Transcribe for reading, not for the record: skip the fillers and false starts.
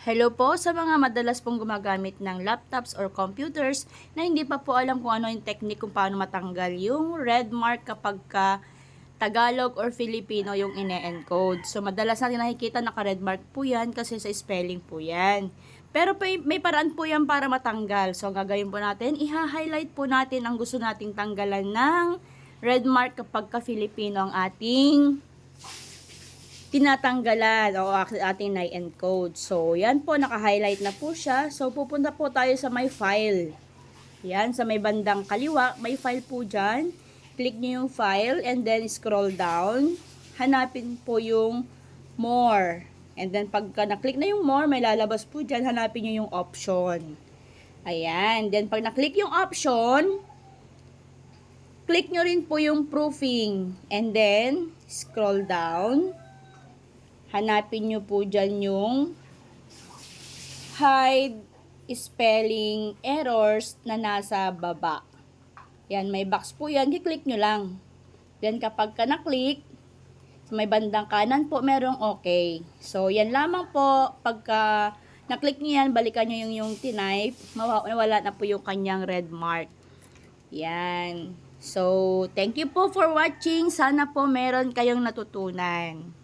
Hello po sa mga madalas pong gumagamit ng laptops or computers na hindi pa po alam kung ano yung technique kung paano matanggal yung red mark kapag ka Tagalog or Filipino yung ine-encode. So, madalas natin nakikita naka-red mark po yan kasi sa spelling po yan. Pero may paraan po yan para matanggal. So, ang gagawin po natin, iha-highlight po natin ang gusto nating tanggalan ng red mark kapag ka Filipino ang ating tinatanggalan o ating na-encode. So, yan po, naka-highlight na po siya. So, pupunta po tayo sa my file. Yan, sa may bandang kaliwa, may file po dyan. Click nyo yung file and then scroll down. Hanapin po yung more. And then, pagka na-click na yung more, may lalabas po dyan. Hanapin nyo yung option. Ayan. Then, pag na-click yung option, click nyo rin po yung proofing. And then, scroll down. Hanapin nyo po dyan yung hide spelling errors na nasa baba. Yan, may box po yan. I-click nyo lang. Then, kapag ka na-click, sa may bandang kanan po, merong okay. So, yan lamang po. Pagka na-click nyo yan, balikan nyo yung tinype. Mawala na po yung kanyang red mark. Yan. So, thank you po for watching. Sana po meron kayong natutunan.